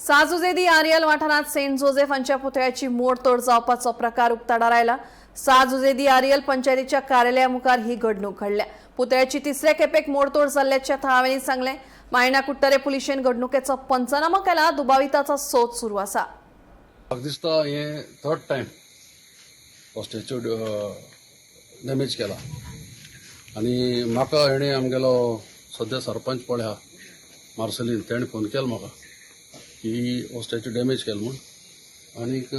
साजुजेदी आरियल वाठारात Saint Joseph हांच्या पुतळ्याची मोडतोड जावपाचो प्रकार उक्ताडार आयला। साजुजेदी आरियल पंचायतीच्या कार्यालया मुखार ही घडणूक घडल्या। पुतळ्याची तिसऱ्या खेपेक मोडतोड जाल्ल्याचे थळाव्यांनी सांगले। मायना कुट्टरे पुलिशेन घडणुकेचो पंचनामा केला। दुबाविताचो सोद सुरू आसा। म्हाका दिसता हे थर्ड टायम हो स्टॅच्यू डॅमेज केला आनी म्हाका हेणे आमगेलो सद्या सरपंच पळय मार्सेलीन तेणें फोन केलो म्हाका की हो स्टॅच्यू डॅमेज केलो म्हूण आनीक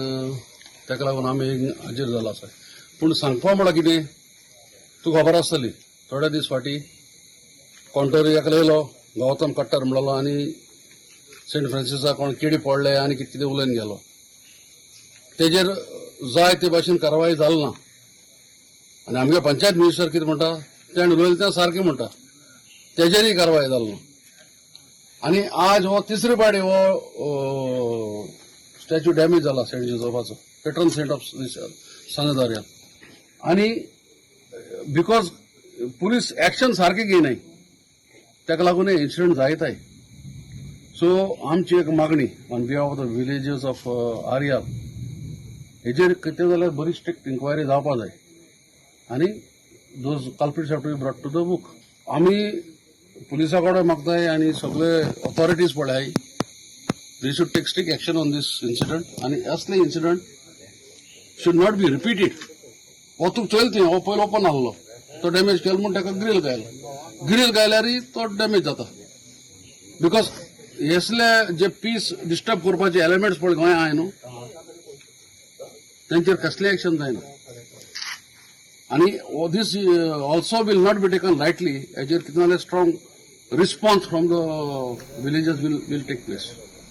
ताका लागून आमी हाजीर जाला आसा। पूण सांगपा म्हळ्यार कितें तुका खबर आसतली थोडे दीस फाटीं कोंटोरी एकलो येयलो गौतम कट्टर म्हणलो आनी सेंट फ्रांसिसा कोण किडी पडले आनी कितें कितें उलयन गेलो। तेजेर जाय ते भाशेन कारवाई जाली ना आनी आमगे पंचायत मिनिस्टर कितें म्हणटा तेणें उलयलें तें सारकें म्हणटा तेजेरय कारवाई जाली ना आनी आज हो तिसरी पाटी हो स्टॅच्यू डॅमेज जाला सेंट जोसेफाचो पेट्रन सेंट ऑफ सानेदारिया आनी बिकॉज पुलीस एक्शन सारकें घेयनाय ताका लागून हे इन्सिडंट जायताय। सो आमची एक मागणी on behalf of the villages of आरियाल हेजेर कितें जाल्यार बरी स्ट्रिक्ट इन्क्वायरी जावपा जाय आनी those culprits have to be brought to the book. आमी पुलिसा कडेन मागताय आनी सगळे ऑथॉरिटीज पळय they should take strict action on this incident आनी असले incident should not be repeated. हो तूं चलती हो पयलो ओपन आहलो तो डॅमेज केलो म्हूण ताका ग्रील गायल्यारय तो डॅमेज जाता बिकॉज हेसले जे पीस डिस्टर्ब करपाचे एलिमेंट्स पळय गोंया आहाय न्हू तांचेर कसले एक्शन जायना आनी this also will not be taken lightly हेजेर कितें जाल्यार strong response from the villages will take place.